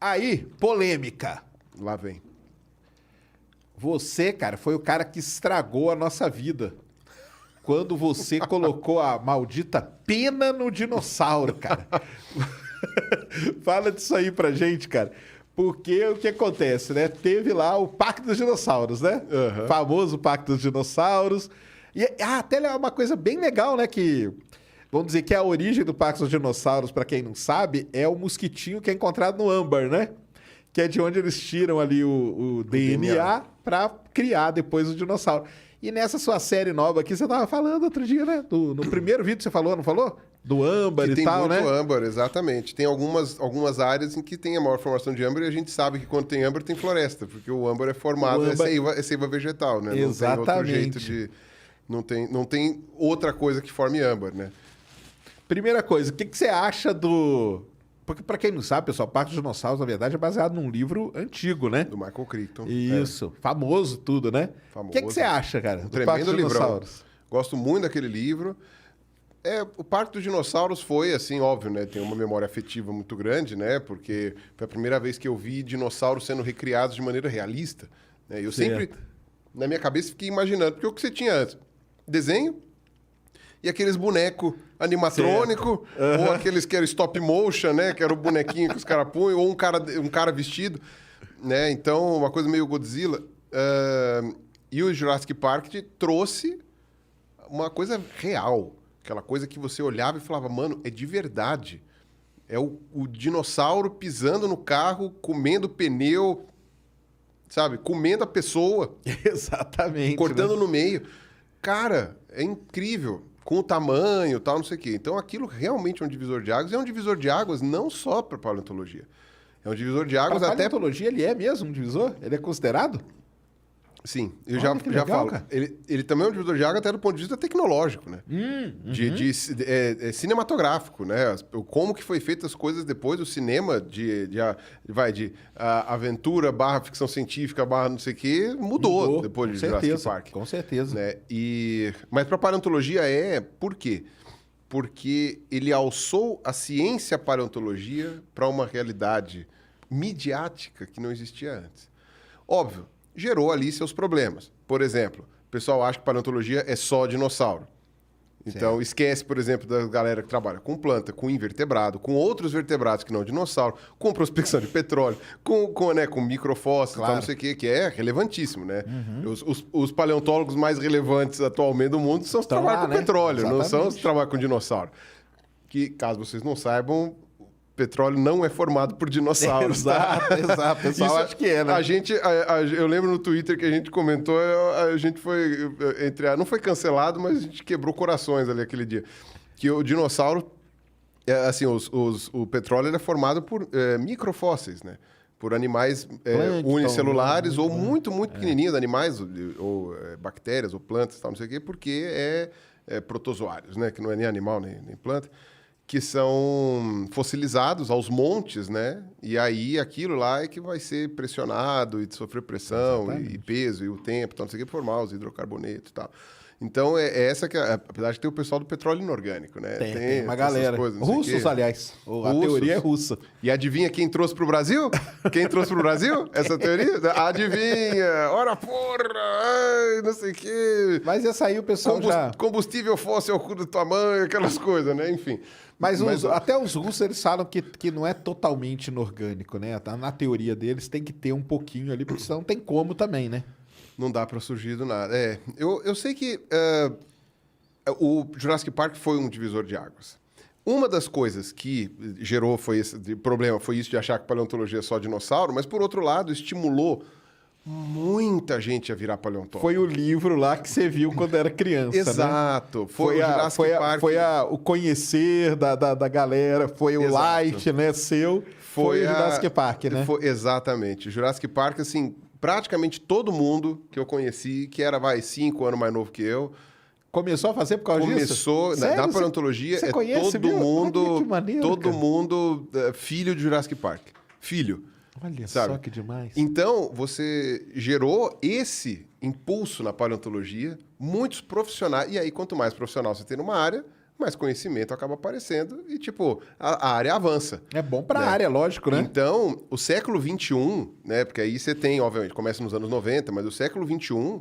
Aí, polêmica. Lá vem. Você, cara, foi o cara que estragou a nossa vida. Quando você colocou a maldita pena no dinossauro, cara. Fala disso aí pra gente, cara. Porque o que acontece, né? Teve lá o Pacto dos Dinossauros, né? Uhum. Famoso Pacto dos Dinossauros. E até é uma coisa bem legal, né? Que, vamos dizer que a origem do Pacto dos Dinossauros, pra quem não sabe, é o mosquitinho que é encontrado no âmbar, né? Que é de onde eles tiram ali o DNA pra criar depois o dinossauro. E nessa sua série nova aqui, você tava falando outro dia, né? No primeiro vídeo você falou, não falou? Do âmbar e tal, né? Tem muito âmbar, exatamente. Tem algumas áreas em que tem a maior formação de âmbar e a gente sabe que quando tem âmbar tem floresta, porque o âmbar é formado, é seiva vegetal, né? Exatamente. Não tem outro jeito de... Não tem outra coisa que forme âmbar, né? Primeira coisa, o que você acha do... Porque, pra quem não sabe, pessoal, Pacto dos Dinossauros, na verdade, é baseado num livro antigo, né? Do Michael Crichton. Isso. Famoso tudo, né? Famoso. O que você acha, cara, do Tremendo Pacto dos livrão. Dinossauros? Gosto muito daquele livro. O Pacto dos Dinossauros foi, assim, óbvio, né? Tem uma memória afetiva muito grande, né? Porque foi a primeira vez que eu vi dinossauros sendo recriados de maneira realista. Né? Eu sempre, na minha cabeça, fiquei imaginando. Porque o que você tinha antes? Desenho e aqueles bonecos animatrônico, ou aqueles que eram stop motion, né? Que era o bonequinho que os caras punham, ou um cara vestido, né? Então, uma coisa meio Godzilla. E o Jurassic Park trouxe uma coisa real. Aquela coisa que você olhava e falava, mano, é de verdade. É o dinossauro pisando no carro, comendo pneu, sabe? Comendo a pessoa. Exatamente. Cortando né? no meio. Cara, é incrível. Com o tamanho e tal, não sei o quê. Então, aquilo realmente é um divisor de águas. E é um divisor de águas não só para paleontologia. É um divisor de águas Pra até... paleontologia, ele é mesmo um divisor? Ele é considerado? Sim, eu Olha que já legal, falo. cara. Ele também é um divisor de água até do ponto de vista tecnológico, né? De cinematográfico, né? Como que foi feitas as coisas depois do cinema de aventura / ficção científica / não sei o quê, mudou depois de Jurassic Park. Com certeza. Né? Mas para paleontologia por quê? Porque ele alçou a ciência paleontologia para uma realidade midiática que não existia antes. Óbvio, gerou ali seus problemas. Por exemplo, o pessoal acha que paleontologia é só dinossauro. Então, esquece, por exemplo, da galera que trabalha com planta, com invertebrado, com outros vertebrados que não dinossauro, com prospecção de petróleo, com microfósseis, Claro. não sei o quê, que é relevantíssimo, né? Os paleontólogos mais relevantes atualmente do mundo são os que Estão trabalham lá, com né? petróleo, não são os Exatamente. que trabalham com dinossauro. Que, caso vocês não saibam, petróleo não é formado por dinossauros. Exato. O pessoal acha que é, né? Eu lembro no Twitter que a gente comentou, a gente foi, não foi cancelado, mas a gente quebrou corações ali aquele dia. Que o dinossauro, assim, o petróleo ele é formado por microfósseis, né? Por animais unicelulares ou muito pequenininhos, animais, ou bactérias, ou plantas, tal, não sei o quê, porque é protozoários, né? Que não é nem animal, nem planta. Que são fossilizados aos montes, né? E aí aquilo lá é que vai ser pressionado e sofrer pressão e peso e o tempo, tal, não sei o que, formar os hidrocarbonetos e tal. Então, essa que apesar de ter o pessoal do petróleo inorgânico, né? Tem uma essas galera. coisas, não sei o Russos, quê. aliás. A Russos. teoria é russa. E adivinha quem trouxe para o Brasil? Quem trouxe para o Brasil essa teoria? Adivinha! Ora porra! Ai, não sei o quê. Mas essa aí o pessoal já... Combustível fóssil ao cu do tamanho, aquelas coisas, né? Enfim. Mas até os russos, eles falam que não é totalmente inorgânico, né? Na teoria deles tem que ter um pouquinho ali, porque senão não tem como também, né? Não dá para surgir do nada. Eu sei que o Jurassic Park foi um divisor de águas. Uma das coisas que gerou problema foi isso de achar que paleontologia é só dinossauro, mas, por outro lado, estimulou muita gente a virar paleontólogo. Foi o livro lá que você viu quando era criança, Exato. né? Foi o Jurassic Park. O conhecer da galera, foi o light, né, seu. Foi o Jurassic Park, né? Exatamente. O Jurassic Park, assim, praticamente todo mundo que eu conheci, que era, 5 anos mais novo que eu, começou a fazer por causa disso? Começou, da paleontologia, você conhece todo mundo, olha que maneiro, todo cara. mundo filho de Jurassic Park. Filho. Olha sabe? só que demais. Então, você gerou esse impulso na paleontologia, muitos profissionais, e aí quanto mais profissional você tem numa área, mais conhecimento acaba aparecendo e, tipo, a área avança. É bom para a né? área, lógico, né? Então, o século XXI, né? Porque aí você tem, obviamente, começa nos anos 90, mas o século XXI,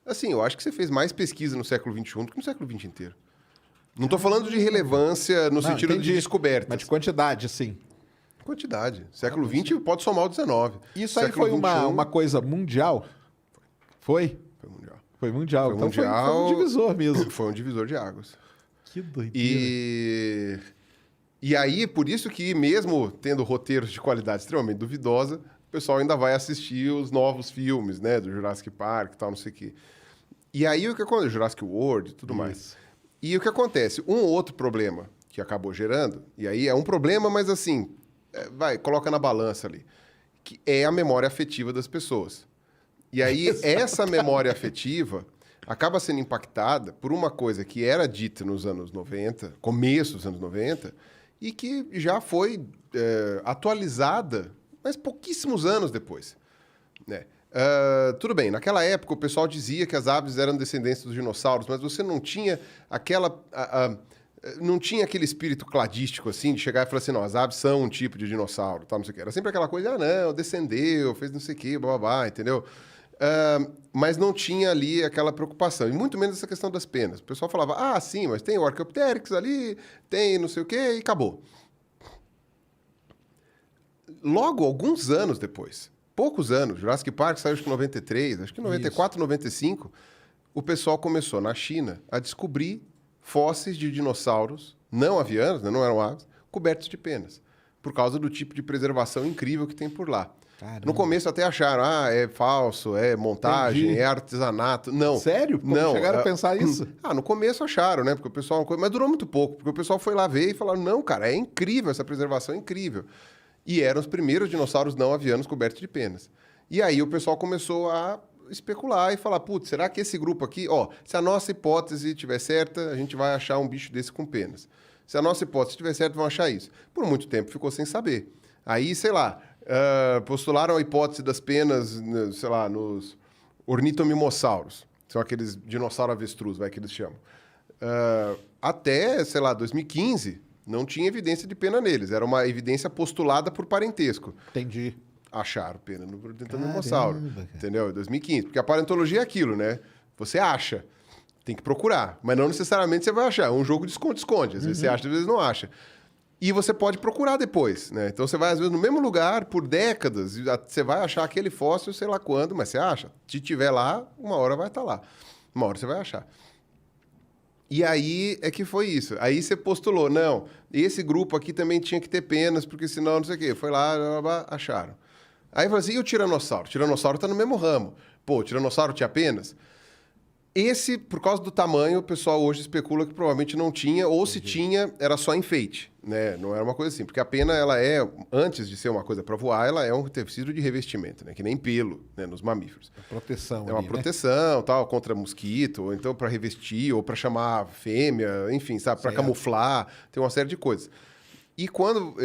assim, eu acho que você fez mais pesquisa no século XXI do que no século XX inteiro. Não estou falando de relevância no sentido entendi. de descobertas. Mas de quantidade, sim. Quantidade. Século XX pode somar o XIX. Isso aí Século foi uma coisa mundial? Foi? Foi mundial. Foi mundial. Foi Então mundial. foi um divisor mesmo. Foi um divisor de águas. Que doideira. E aí, por isso que mesmo tendo roteiros de qualidade extremamente duvidosa, o pessoal ainda vai assistir os novos filmes, né? Do Jurassic Park e tal, não sei o quê. E aí o que acontece? Jurassic World e tudo mais. E o que acontece? Um outro problema que acabou gerando, e aí é um problema, mas assim, coloca na balança ali, que é a memória afetiva das pessoas. E aí, essa memória afetiva acaba sendo impactada por uma coisa que era dita nos anos 90, começo dos anos 90, e que já foi atualizada, mas pouquíssimos anos depois. Né? Tudo bem, naquela época o pessoal dizia que as aves eram descendentes dos dinossauros, mas você não tinha aquela... não tinha aquele espírito cladístico, assim, de chegar e falar assim, não, as aves são um tipo de dinossauro, tal, não sei o quê. Era sempre aquela coisa, não, descendeu, fez não sei o quê, blá, blá, blá, entendeu? Mas não tinha ali aquela preocupação, e muito menos essa questão das penas. O pessoal falava, sim, mas tem o Archaeopteryx ali, tem não sei o quê, e acabou. Logo, alguns anos depois, poucos anos, Jurassic Park saiu acho que em 93, acho que em 94, 95, o pessoal começou na China a descobrir fósseis de dinossauros, não avianos, né, não eram aves, cobertos de penas, por causa do tipo de preservação incrível que tem por lá. Caramba. No começo até acharam, é falso, é montagem, Entendi. é artesanato. Não. Sério? Como não, chegaram a pensar isso? No começo acharam, né? Porque o pessoal... Mas durou muito pouco, porque o pessoal foi lá ver e falaram, não, cara, é incrível, essa preservação é incrível. E eram os primeiros dinossauros não avianos cobertos de penas. E aí o pessoal começou a especular e falar, putz, será que esse grupo aqui... se a nossa hipótese estiver certa, a gente vai achar um bicho desse com penas. Se a nossa hipótese estiver certa, vão achar isso. Por muito tempo ficou sem saber. Aí, sei lá... postularam a hipótese das penas, sei lá, nos ornitomimossauros, que são aqueles dinossauro avestruz, que eles chamam. Até, sei lá, 2015, não tinha evidência de pena neles. Era uma evidência postulada por parentesco. Entendi. Acharam pena no ornitomimossauro, entendeu? Em 2015. Porque a paleontologia é aquilo, né? Você acha, tem que procurar, mas não necessariamente você vai achar. É um jogo de esconde-esconde. Às vezes você acha, às vezes não acha. E você pode procurar depois, né? Então você vai, às vezes, no mesmo lugar por décadas, e você vai achar aquele fóssil, sei lá quando, mas você acha. Se tiver lá, uma hora vai estar lá. Uma hora você vai achar. E aí é que foi isso. Aí você postulou, não, esse grupo aqui também tinha que ter penas, porque senão não sei o quê. Foi lá, blá, blá, blá, acharam. Aí falou assim, e o tiranossauro? O tiranossauro está no mesmo ramo. Pô, o tiranossauro tinha penas? Esse, por causa do tamanho, o pessoal hoje especula que provavelmente não tinha, ou se tinha, era só enfeite, né? Não era uma coisa assim. Porque a pena, ela é, antes de ser uma coisa para voar, ela é um tecido de revestimento, né? Que nem pelo, né? Nos mamíferos. Proteção. É uma proteção, tal, contra mosquito, ou então para revestir, ou para chamar fêmea, enfim, sabe? Para camuflar, tem uma série de coisas. E quando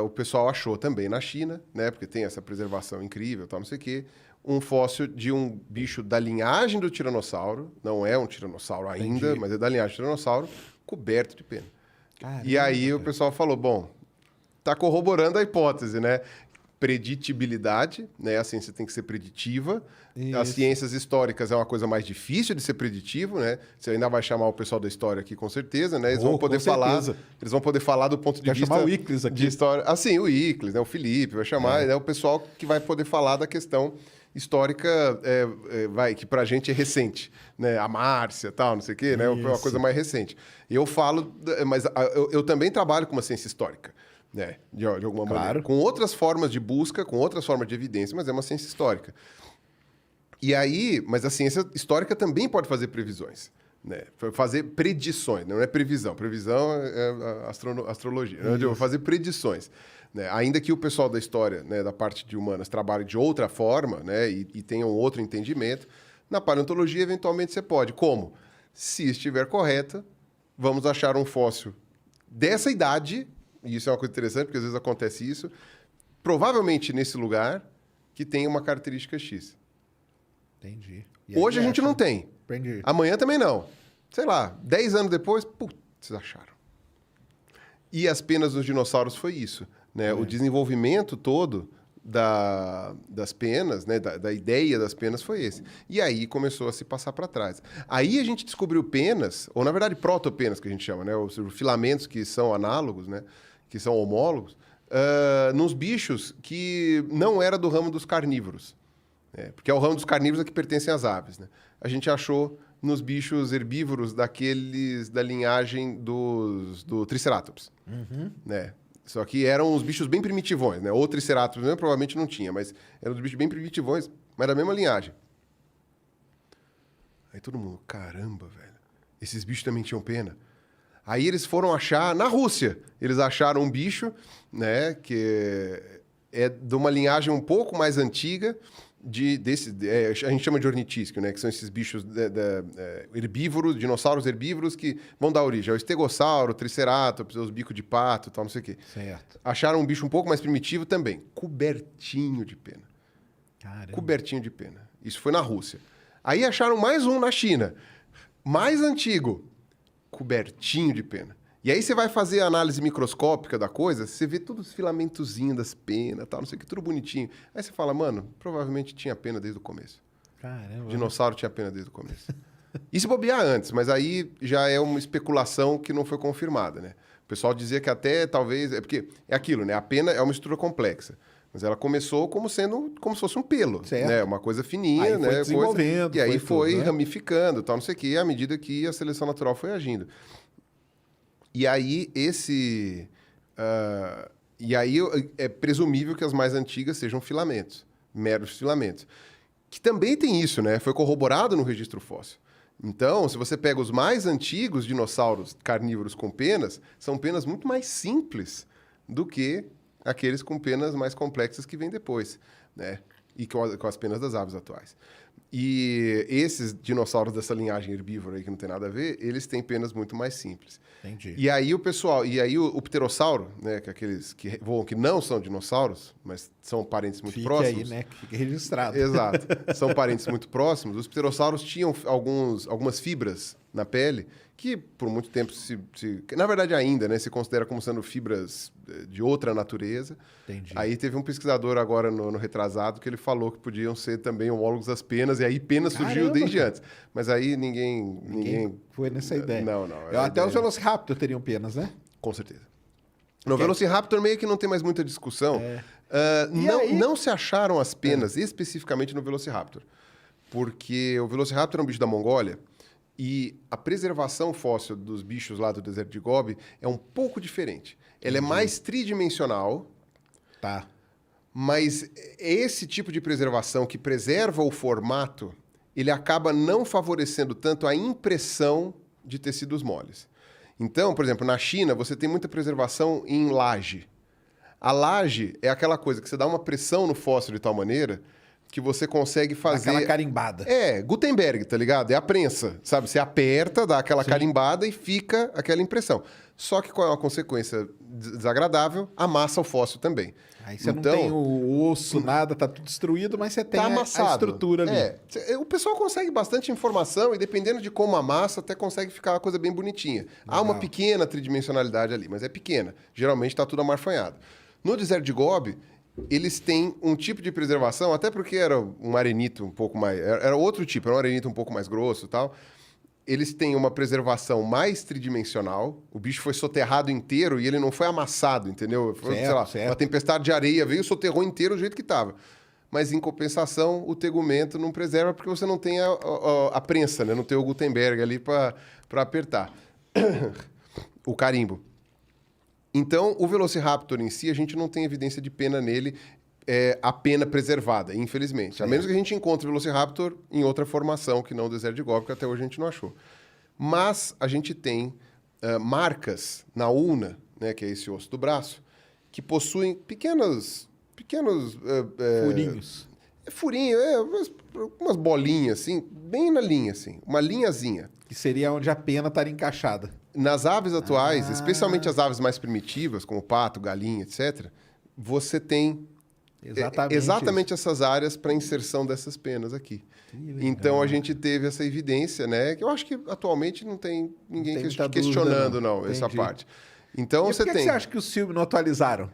o pessoal achou também na China, né? Porque tem essa preservação incrível, tal, não sei o quê, um fóssil de um bicho da linhagem do tiranossauro, não é um tiranossauro ainda, Entendi. mas é da linhagem do tiranossauro, coberto de pena. Caramba, E aí o cara. pessoal falou, bom, tá corroborando a hipótese, né? Preditibilidade, né? A ciência tem que ser preditiva. As Isso. ciências históricas é uma coisa mais difícil de ser preditivo, né? Você ainda vai chamar o pessoal da história aqui com certeza, né? Eles vão poder com falar, certeza. eles vão poder falar do ponto de Vai vista chamar o Iclis aqui. de história. Sim, o Iclis, né? O Felipe vai chamar, é o pessoal que vai poder falar da questão histórica, que pra gente é recente, né? A Márcia, tal, não sei o quê, né? É uma coisa mais recente. Eu falo, mas eu também trabalho com uma ciência histórica. Né? De alguma maneira. Com outras formas de busca, com outras formas de evidência, mas é uma ciência histórica. E aí, mas a ciência histórica também pode fazer previsões, né? Fazer predições, não é previsão. Previsão é astrologia. Né? Eu vou fazer predições. Né? Ainda que o pessoal da história, né, da parte de humanas, trabalhe de outra forma, né, e tenha um outro entendimento, na paleontologia, eventualmente, você pode. Como? Se estiver correta, vamos achar um fóssil dessa idade. E isso é uma coisa interessante, porque às vezes acontece isso, provavelmente nesse lugar que tem uma característica X. Entendi. E aí Hoje a gente acha. não tem. Entendi. Amanhã também não. Sei lá, 10 anos depois, Vocês acharam. E as penas dos dinossauros foi isso, né? O desenvolvimento todo das penas, né? Da ideia das penas foi esse. E aí começou a se passar para trás. Aí a gente descobriu penas, ou na verdade protopenas que a gente chama, né? Os filamentos que são análogos, né? Que são homólogos, nos bichos que não era do ramo dos carnívoros. Porque é o ramo dos carnívoros a que pertencem às aves, né? A gente achou nos bichos herbívoros daqueles da linhagem do Triceratops. Né? Só que eram os bichos bem primitivões, né? Ou Triceratops mesmo, provavelmente não tinha, mas eram os bichos bem primitivões, mas da mesma linhagem. Aí todo mundo, caramba, velho, esses bichos também tinham pena. Aí eles foram achar na Rússia. Eles acharam um bicho, né, que é de uma linhagem um pouco mais antiga, a gente chama de ornitísquio, né, que são esses bichos herbívoros, dinossauros herbívoros que vão dar origem ao estegossauro, triceratops, os bicos de pato, tal, não sei o quê. Certo. Acharam um bicho um pouco mais primitivo também, cobertinho de pena. Caramba. Cobertinho de pena. Isso foi na Rússia. Aí acharam mais um na China, mais antigo, cobertinho de pena. E aí você vai fazer a análise microscópica da coisa, você vê todos os filamentozinhos das penas, tal, não sei o que, tudo bonitinho. Aí você fala, mano, provavelmente tinha pena desde o começo. Caramba. O dinossauro tinha pena desde o começo. E se bobear antes, mas aí já é uma especulação que não foi confirmada, né? O pessoal dizia que até talvez... Porque é aquilo, né? A pena é uma estrutura complexa. Mas ela começou como se fosse um pelo, certo, né? Uma coisa fininha, aí né? foi desenvolvendo, e aí foi tudo, né? ramificando, tal, não sei o que, à medida que a seleção natural foi agindo. E aí é presumível que as mais antigas sejam filamentos, meros filamentos. Que também tem isso, né? Foi corroborado no registro fóssil. Então, se você pega os mais antigos dinossauros carnívoros com penas, são penas muito mais simples do que aqueles com penas mais complexas que vêm depois, né? E com as penas das aves atuais. E esses dinossauros dessa linhagem herbívora aí, que não tem nada a ver, eles têm penas muito mais simples. Entendi. E aí o pterossauro, né, que é aqueles que voam que não são dinossauros, mas são parentes muito Fique próximos. aí, né? Que fique registrado. Exato. São parentes muito próximos. Os pterossauros tinham algumas fibras na pele que por muito tempo na verdade ainda, né, se considera como sendo fibras de outra natureza. Entendi. Aí teve um pesquisador agora no retrasado que ele falou que podiam ser também homólogos das penas, e aí pena surgiu desde antes. Mas aí ninguém foi nessa ideia. Não. Até os Velociraptor teriam penas, né? Com certeza. No Velociraptor meio que não tem mais muita discussão. Não se acharam as penas especificamente no Velociraptor. Porque o Velociraptor é um bicho da Mongólia e a preservação fóssil dos bichos lá do deserto de Gobi é um pouco diferente. Ela é mais tridimensional. Tá. Mas esse tipo de preservação que preserva o formato, ele acaba não favorecendo tanto a impressão de tecidos moles. Então, por exemplo, na China, você tem muita preservação em laje. A laje é aquela coisa que você dá uma pressão no fóssil de tal maneira que você consegue fazer... Aquela carimbada. Gutenberg, tá ligado? É a prensa, sabe? Você aperta, dá aquela carimbada e fica aquela impressão. Só que qual é uma consequência desagradável? Amassa o fóssil também. Aí você não tem o osso, nada, tá tudo destruído, mas você tem a estrutura ali. O pessoal consegue bastante informação e dependendo de como amassa, até consegue ficar uma coisa bem bonitinha. Legal. Há uma pequena tridimensionalidade ali, mas é pequena. Geralmente está tudo amarfanhado. No deserto de Gobi, eles têm um tipo de preservação, até porque era um arenito um pouco mais... Era outro tipo, era um arenito um pouco mais grosso e tal. Eles têm uma preservação mais tridimensional. O bicho foi soterrado inteiro e ele não foi amassado, entendeu? Foi, certo. Uma tempestade de areia veio e soterrou inteiro do jeito que estava. Mas, em compensação, o tegumento não preserva porque você não tem a prensa, né? Não tem o Gutenberg ali para apertar. O carimbo. Então, o Velociraptor em si, a gente não tem evidência de pena nele, a pena preservada, infelizmente. Certo. A menos que a gente encontre o Velociraptor em outra formação, que não o deserto de Gobi, que até hoje a gente não achou. Mas a gente tem marcas na ulna, né, que é esse osso do braço, que possuem pequenos furinhos. Furinho, umas bolinhas, assim, bem na linha, assim, uma linhazinha. Que seria onde a pena estaria encaixada. Nas aves atuais, especialmente as aves mais primitivas, como pato, galinha, etc., você tem exatamente essas áreas para inserção dessas penas aqui. Então a gente teve essa evidência, né? Que eu acho que atualmente não tem ninguém questionando, não, essa parte. Então e você por que você acha que os filmes não atualizaram?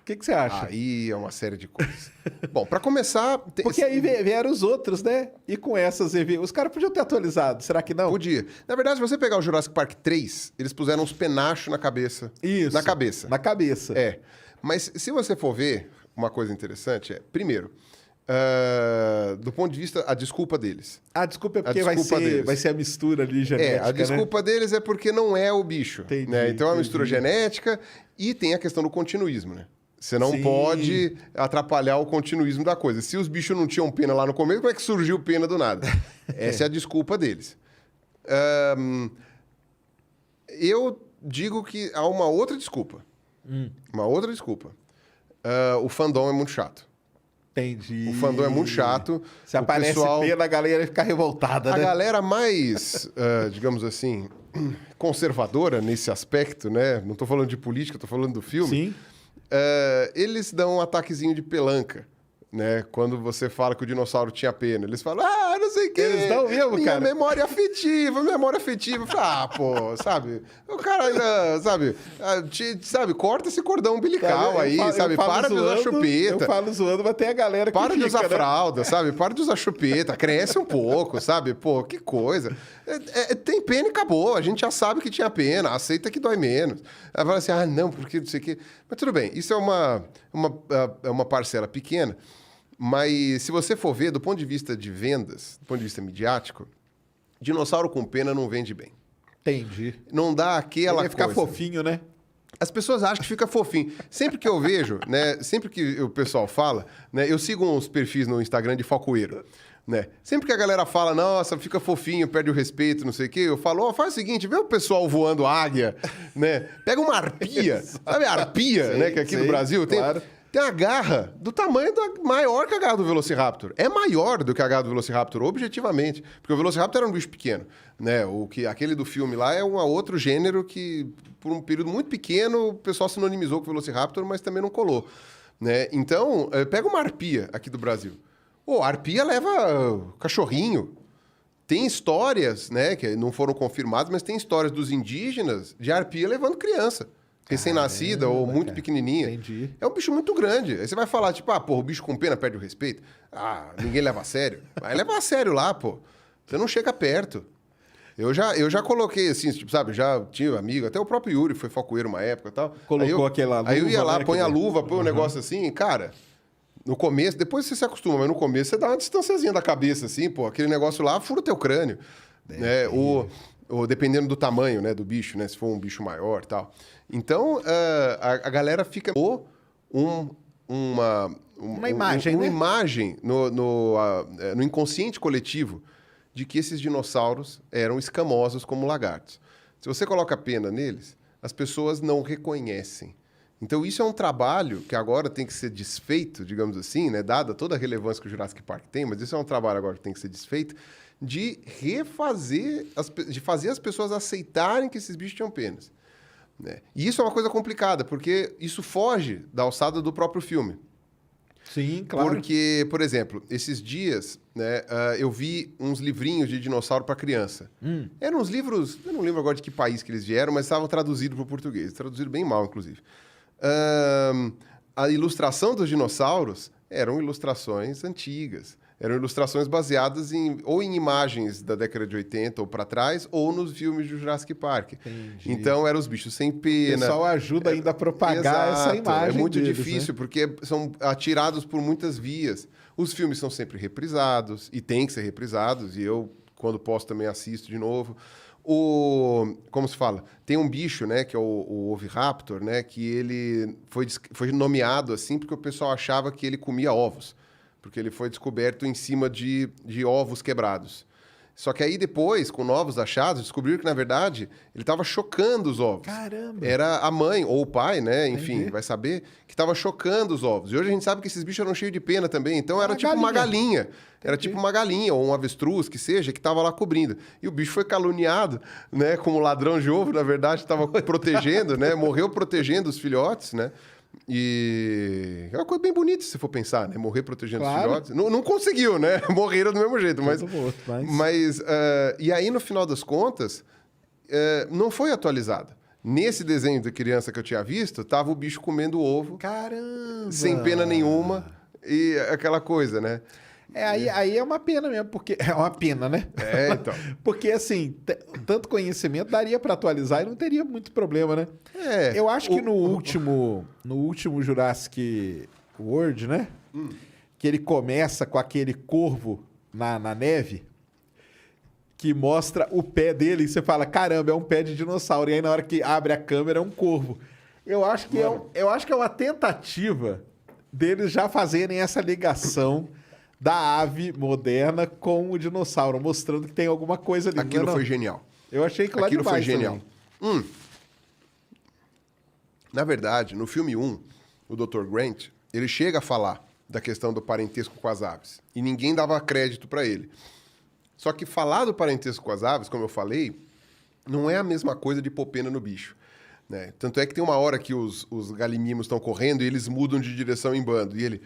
O que você acha? Aí é uma série de coisas. Bom, para começar... Porque aí vieram os outros, né? E com essas... Os caras podiam ter atualizado, será que não? Podia. Na verdade, se você pegar o Jurassic Park 3, eles puseram uns penachos na cabeça. Isso. Na cabeça. Na cabeça. É. Mas se você for ver, uma coisa interessante primeiro, do ponto de vista, a desculpa deles. A desculpa é porque vai ser a mistura ali genética, a desculpa deles é porque não é o bicho. Entendi, né? Então é uma mistura genética e tem a questão do continuismo, né? Você não pode atrapalhar o continuismo da coisa. Se os bichos não tinham pena lá no começo, como é que surgiu pena do nada? Essa é a desculpa deles. Eu digo que há uma outra desculpa. Uma outra desculpa. O fandom é muito chato. Entendi. O fandom é muito chato. Se aparece pena, a galera vai ficar revoltada, né? A galera mais, digamos assim, conservadora nesse aspecto, né? Não estou falando de política, estou falando do filme. Sim. Eles dão um ataquezinho de pelanca, né? Quando você fala que o dinossauro tinha pena. Eles falam, não sei o quê. Eles dão mesmo, minha cara. memória afetiva. Pô, sabe? O cara ainda, sabe, corta esse cordão umbilical aí, sabe? Para de usar chupeta. Eu falo zoando, mas tem a galera que Para de usar né? fralda, sabe? Para de usar chupeta, cresce um pouco, sabe? Pô, que coisa. Tem pena e acabou, a gente já sabe que tinha pena, aceita que dói menos. Aí fala assim, não, porque não sei o quê. Mas tudo bem, isso é uma parcela pequena, mas se você for ver, do ponto de vista de vendas, do ponto de vista midiático, dinossauro com pena não vende bem. Entendi. Não dá aquela coisa. Ficar fofinho, né? As pessoas acham que fica fofinho. Sempre que eu vejo, né? Sempre que o pessoal fala, né? Eu sigo uns perfis no Instagram de focoeiro, né? Sempre que a galera fala, nossa, fica fofinho, perde o respeito, não sei o quê, eu falo, faz o seguinte, vê o pessoal voando águia, né? Pega uma arpia, sabe a arpia, né? Que aqui no Brasil claro. tem a garra do tamanho maior que a garra do Velociraptor. É maior do que a garra do Velociraptor, objetivamente. Porque o Velociraptor era um bicho pequeno, né? Aquele do filme lá é um outro gênero que, por um período muito pequeno, o pessoal sinonimizou com o Velociraptor, mas também não colou, né? Então, pega uma arpia aqui do Brasil. A arpia leva cachorrinho. Tem histórias, né, que não foram confirmadas, mas tem histórias dos indígenas de arpia levando criança. Recém-nascida ou muito pequenininha. Entendi. É um bicho muito grande. Aí você vai falar, tipo, o bicho com pena perde o respeito. Ninguém leva a sério. Vai levar a sério lá, pô. Você não chega perto. Eu já coloquei, assim, tipo, sabe, já tinha amigo, até o próprio Yuri foi focoeiro uma época e tal. Colocou aquela luva. Aí eu ia lá, né, põe a luva, põe um negócio assim, cara... No começo, depois você se acostuma, mas no começo você dá uma distanciazinha da cabeça, assim, pô, aquele negócio lá fura o teu crânio. Né? Dependendo do tamanho, né, do bicho, né? Se for um bicho maior e tal. Então, a galera fica uma imagem, né? imagem no inconsciente coletivo de que esses dinossauros eram escamosos como lagartos. Se você coloca pena neles, as pessoas não reconhecem. Então, isso é um trabalho que agora tem que ser desfeito, digamos assim, né? Dada toda a relevância que o Jurassic Park tem, mas isso é um trabalho agora que tem que ser desfeito, de fazer as pessoas aceitarem que esses bichos tinham penas. Né? E isso é uma coisa complicada, porque isso foge da alçada do próprio filme. Sim, claro. Porque, por exemplo, esses dias, né, eu vi uns livrinhos de dinossauro para criança. Eram uns livros, eu não lembro agora de que país que eles vieram, mas estavam traduzidos para o português. Traduzido bem mal, inclusive. A ilustração dos dinossauros eram ilustrações antigas. Eram ilustrações baseadas ou em imagens da década de 80 ou para trás, ou nos filmes do Jurassic Park. Entendi. Então, eram os bichos sem pena. O pessoal ajuda ainda a propagar essa imagem. É muito deles, difícil, né? porque são atirados por muitas vias. Os filmes são sempre reprisados, e tem que ser reprisados, e eu, quando posso, também assisto de novo. Como se fala? Tem um bicho, né, que é o Oviraptor, né, que ele foi nomeado assim porque o pessoal achava que ele comia ovos, porque ele foi descoberto em cima de ovos quebrados. Só que aí depois, com novos achados, descobriram que, na verdade, ele estava chocando os ovos. Caramba! Era a mãe ou o pai, né? Enfim, Entendi. vai saber, que estava chocando os ovos. E hoje a gente sabe que esses bichos eram cheios de pena também. Então era tipo uma galinha. Era tipo uma galinha ou um avestruz, que seja, que estava lá cobrindo. E o bicho foi caluniado, né? Como ladrão de ovo, na verdade, estava protegendo, né? Morreu protegendo os filhotes, né? E é uma coisa bem bonita, se você for pensar, né? Morrer protegendo os Claro. filhotes. Não conseguiu, né? Morreram do mesmo jeito, mas... Todo morto, E aí, no final das contas, não foi atualizada. Nesse desenho da criança que eu tinha visto, tava o bicho comendo ovo, Caramba! sem pena nenhuma, e aquela coisa, né? Aí é uma pena mesmo, porque... É uma pena, né? Então. Porque, assim, tanto conhecimento daria para atualizar e não teria muito problema, né? Eu acho que no último Jurassic World, né? Que ele começa com aquele corvo na neve, que mostra o pé dele e você fala, caramba, é um pé de dinossauro. E aí na hora que abre a câmera é um corvo. Eu acho que é uma tentativa deles já fazerem essa ligação da ave moderna com o dinossauro, mostrando que tem alguma coisa ali. Aquilo foi genial. Eu achei que lá Aquilo foi demais genial. também. Na verdade, no filme 1, o Dr. Grant, ele chega a falar da questão do parentesco com as aves. E ninguém dava crédito para ele. Só que falar do parentesco com as aves, como eu falei, não é a mesma coisa de pôr pena no bicho. Né? Tanto é que tem uma hora que os galimimos estão correndo e eles mudam de direção em bando. E ele,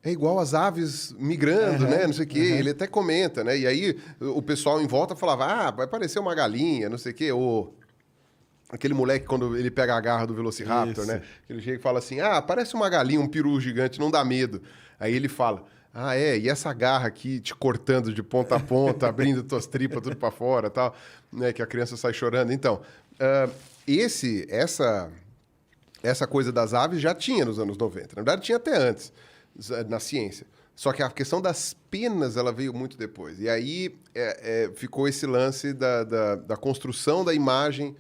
é igual as aves migrando, né? Não sei o quê. Ele até comenta, né? E aí o pessoal em volta falava, vai parecer uma galinha, não sei o quê. Ou aquele moleque, quando ele pega a garra do Velociraptor, Isso. né? Ele chega e fala assim, parece uma galinha, um peru gigante, não dá medo. Aí ele fala, e essa garra aqui te cortando de ponta a ponta, abrindo tuas tripas tudo para fora, tal, né? Que a criança sai chorando. Então, essa coisa das aves já tinha nos anos 90. Na verdade, tinha até antes, na ciência. Só que a questão das penas, ela veio muito depois. E aí ficou esse lance da construção da imagem